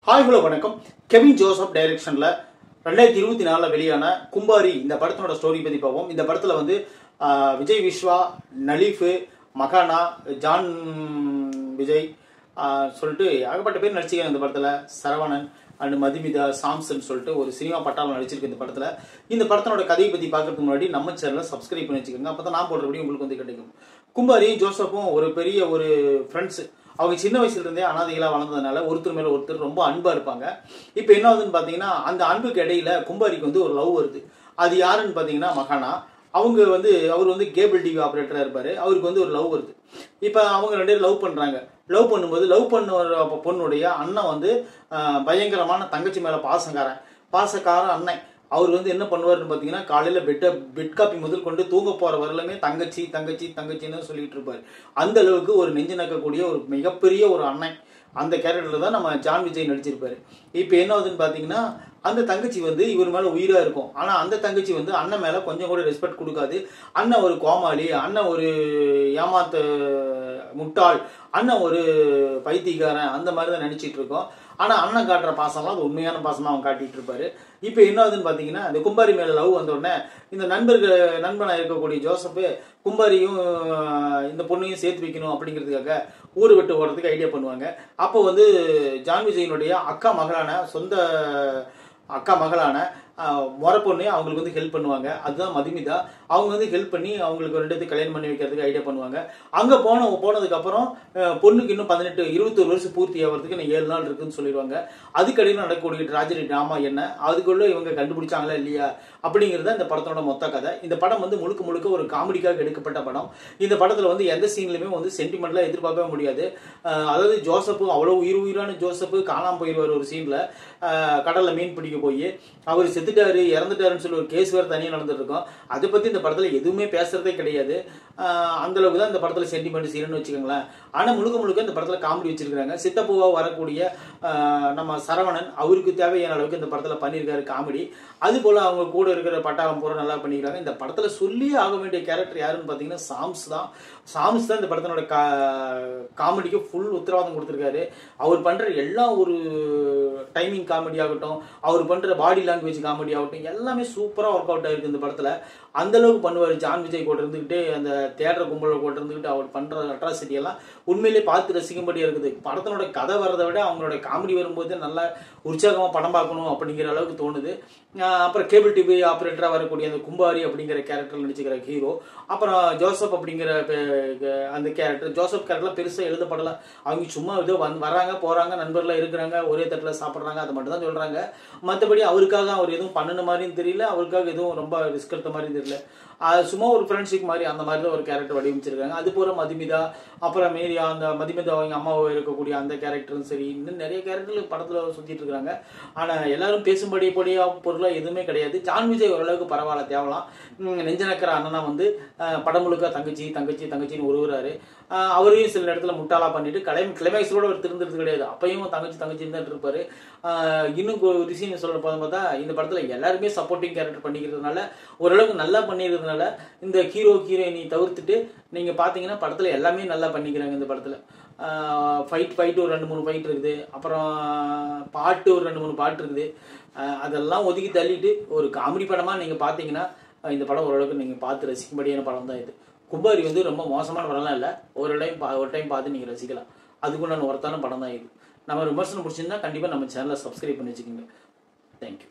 Hi hello வணக்கம். Kevin Joseph டைரக்ஷன்ல 2024 வெளியான கும்பாரி இந்த படத்தோட ஸ்டோரி பத்தி பார்ப்போம். இந்த படத்துல வந்து விஜய் விஸ்வா, நலீஃப், மகானா, ஜான் விஜய் சொல்லிட்டு ஏகப்பட்ட பேர் நடிச்சிருக்காங்க. இந்த படத்துல சரவணன் அண்ட் மதுமிதா, சாம்சன் சொல்லிட்டு ஒரு சினிமா பட்டாளம் நடிச்சிருக்கு இந்த படத்துல. இந்த படத்தோட கதையை பத்தி பார்க்கறதுக்கு முன்னாடி நம்ம சேனலை சப்ஸ்கிரைப் பண்ணி வச்சுக்கோங்க. அப்பதான் நான் போடுறபடி உங்களுக்கு வந்து கிடைக்கும். கும்பாரி ஜோசப்பும் ஒரு பெரிய ஒரு ஃப்ரெண்ட்ஸ். அவங்க சின்ன வயசுல இருந்தே அனாதைகளா வளர்ந்ததுனால ஒருத்தர் மேல ஒருத்தர் ரொம்ப அன்பா இருப்பாங்க. இப்போ என்ன ஆகுதுன்னு பாத்தீங்கன்னா, அந்த அன்புக்கு இடையில கும்பாரிக்கு வந்து ஒரு லவ் வருது. அது யாருன்னு பாத்தீங்கன்னா மகானா. அவர் வந்து கேபிள் டிவி ஆபரேட்டரா இருப்பாரு. அவருக்கு வந்து ஒரு லவ் வருது. இப்ப அவங்க ரெண்டு பேரும் லவ் பண்றாங்க. லவ் பண்ணும்போது லவ் பண்ண பொண்ணுடைய அண்ணன் வந்து பயங்கரமான தங்கச்சி மேல பாசக்கார அண்ணன். அவர் வந்து என்ன பண்ணுவாருன்னு பாத்தீங்கன்னா, காலையில பெட் காப்பி முதல் கொண்டு தூங்க போற வரலுமே தங்கச்சி தங்கச்சி தங்கச்சின்னு சொல்லிட்டு இருப்பாரு. அந்த அளவுக்கு ஒரு நெஞ்சு நக்கக்கூடிய ஒரு மிகப்பெரிய ஒரு அண்ணன். அந்த கேரக்டர்ல தான் நம்ம ஜான் விஜய் நடிச்சிருப்பாரு. இப்ப என்ன ஆகுதுன்னு பாத்தீங்கன்னா, அந்த தங்கச்சி வந்து இவர் மேல உயிரா இருக்கும். ஆனா அந்த தங்கச்சி வந்து அண்ணன் மேல கொஞ்சம் கூட ரெஸ்பெக்ட் கொடுக்காது. அண்ணன் ஒரு கோமாளி, அண்ணன் ஒரு ஏமாத்த முட்டாள், அண்ணன் ஒரு பைத்தியக்காரன், அந்த மாதிரி தான் நினைச்சிட்டு இருக்கோம். ஆனா அண்ணன் காட்டுற பாசம்லாம் அது உண்மையான பாசமா அவன் காட்டிட்டு இருப்பாரு. இப்ப என்ன ஆகுதுன்னு பாத்தீங்கன்னா, இந்த கும்பாரி மேல லவ் வந்த உடனே இந்த நண்பனா இருக்கக்கூடிய ஜோசப் கும்பாரியும் இந்த பொண்ணையும் சேர்த்து வைக்கணும் அப்படிங்கிறதுக்காக ஊரை விட்டு ஓடுறதுக்கு ஐடியா பண்ணுவாங்க. அப்போ வந்து ஜான் விஜயனுடைய சொந்த அக்கா மகளான முறை பொண்ணு அவங்களுக்கு வந்து ஹெல்ப் பண்ணுவாங்க. அதுதான் மதுமிதா. அவங்க வந்து ஹெல்ப் பண்ணி அவங்களுக்கு ரெண்டு கல்யாணம் பண்ணி வைக்கிறதுக்கு ஐடியா பண்ணுவாங்க. அங்க போனதுக்கு அப்புறம் பொண்ணுக்கு இன்னும் 21 வருஷம் பூர்த்தி ஆகிறதுக்கு 7 நாள் இருக்குன்னு சொல்லிடுவாங்க. அதுக்கடையில் நடக்கக்கூடிய ட்ராஜடி டிராமா என்ன, அதுக்குள்ள இவங்க கண்டுபிடிச்சாங்களா இல்லையா அப்படிங்கிறத இந்த படத்தோட மொத்த கதை. இந்த படம் வந்து முழுக்க ஒரு காமெடிக்காக எடுக்கப்பட்ட படம். இந்த படத்துல வந்து எந்த சீன்லயுமே வந்து சென்டிமெண்ட்லாம் எதிர்பார்க்கவே முடியாது. அதாவது ஜோசப் அவ்வளவு உயிரான ஜோசப் காணாம போயிடுவார். ஒரு சீன்ல கடல்ல மீன் பிடிக்க போய் அவர் செத்துட்டாரு இறந்துட்டாருன்னு சொல்லி ஒரு கேஸ் வேற தனியாக நடந்துட்டு இருக்கோம். அதை பத்தி இந்த படத்துல எதுவுமே பேசுறதே கிடையாது. அந்த அளவுக்கு தான் இந்த படத்துல சென்டிமெண்ட் சீன்னு வச்சுக்கோங்களேன். ஆனா முழுக்க இந்த படத்துல காமெடி வச்சிருக்காங்க. சித்தப்பூவா வரக்கூடிய நம்ம சரவணன் அவருக்கு தேவையான அளவுக்கு இந்த படத்துல பண்ணியிருக்காரு காமெடி. அது போல அவங்க கூட இருக்கிற பட்டாளம் பூரா நல்லா பண்ணிக்கிறாங்க. இந்த படத்துல சொல்லியே ஆக வேண்டிய கேரக்டர் யாருன்னு பாத்தீங்கன்னா சாம்ஸ் தான் இந்த படத்தினோட காமெடிக்கு ஃபுல் உத்தரவாதம் கொடுத்திருக்காரு. அவர் பண்ற எல்லா ஒரு டைமிங் காமெடி ஆகட்டும், அவர் பண்ற பாடி லாங்குவேஜ் காமெடி ஆகட்டும், எல்லாமே சூப்பரா ஒர்க் அவுட் ஆயிருக்கு இந்த படத்துல. அந்த அளவுக்கு பண்ணுவாரு. ஜான் விஜய் கூட இருந்துகிட்டு அந்த தியேட்டர் கும்பல கூட இருந்துகிட்டு அவர் பண்ற அட்ராசிட்டி எல்லாம் உண்மையிலேயே பார்த்து ரசிக்கும்படியா இருக்குது. படத்தினோட கதை வரதை விட அவங்களோட காமெடி வரும்போது நல்லா உற்சாகமா படம் பார்க்கணும் அப்படிங்கிற அளவுக்கு தோணுது. அப்புறம் கேபிள் டிவி ஆபரேட்டரா வரக்கூடிய அந்த கும்பாரி அப்படிங்கிற கேரக்டர் நடிச்சுக்கிற ஹீரோ, அப்புறம் ஜோசப் அப்படிங்கிற அந்த கேரக்டர். ஜோசப் கேரக்டர்லாம் பெருசா எழுதப்படல. அவங்க சும்மா ஏதோ வராங்க போறாங்க, நண்பர்களா இருக்கிறாங்க, ஒரே தட்டுல சாப்பிடுறாங்க, அதை மட்டும் தான் சொல்றாங்க. மற்றபடி அவருக்காக அவர் எதுவும் பண்ணின மாதிரியும் தெரியல, அவருக்காக எதுவும் ரொம்ப ரிஸ்க் எடுத்த மாதிரி தெரியல. சும்மா ஒரு ஃப்ரெண்ட்ஷிப் மாதிரி அந்த மாதிரி தான் ஒரு கேரக்டர் வடிவமைச்சிருக்காங்க. அது போல மதுமிதா, அப்புறம் மீறியா அந்த மதுமிதா அவங்க அம்மாவை இருக்கக்கூடிய அந்த கேரக்டரும் சரி, இன்னும் நிறைய கேரக்டர் படத்துல சுத்திட்டு இருக்காங்க. ஆனா எல்லாரும் பேசும்படியா பொருளா எதுவுமே கிடையாது. ஜான் விஜய் ஓரளவுக்கு பரவாயில்ல, தேவலாம். நெஞ்சனக்கிற அண்ணனா வந்து படம் முழுக்க தங்கச்சின்னு உருவுறாரு. அவரையும் சில இடத்துல முட்டாளா பண்ணிட்டு கிளைமேக்ஸோட அவர் திருந்துறது கிடையாது. அப்பயும் தங்கச்சின்னு தான் இருப்பாரு. இன்னும் ஒரு விஷயம் சொல்ல பார்த்தா இந்த படத்துல எல்லாருமே சப்போர்ட்டிங் கேரக்டர் பண்ணிக்கிறதுனால, ஓரளவுக்கு நல்லா பண்ணிக்கிறதுனால இந்த ஹீரோயினி தவிர்த்துட்டு நீங்க பாத்தீங்கன்னா படத்துல எல்லாமே நல்லா பண்ணிக்கிறாங்க. இந்த படத்துல ஃபைட் ஒரு 2-3 ஃபைட் இருக்குது. அப்புறம் பாட்டு ஒரு 2-3 பாட்டு இருக்குது. அதெல்லாம் ஒதுக்கி தள்ளிட்டு ஒரு காமெடி படமா நீங்க பாத்தீங்கன்னா இந்த படம் ஓரளவுக்கு நீங்க பார்த்து ரசிக்கும்படியான படம் தான் இது. கும்பாரி வந்து ரொம்ப மோசமான படம்லாம் இல்லை. ஒரு டைம் பார்த்து நீங்க ரசிக்கலாம். அதுக்கு நான் ஒருத்தான படம் தான் இது. நம்ம விமர்சனம் பிடிச்சிருந்தா கண்டிப்பா நம்ம சேனலை சப்ஸ்கிரைப் பண்ணி வச்சுக்கோங்க. தேங்க்யூ.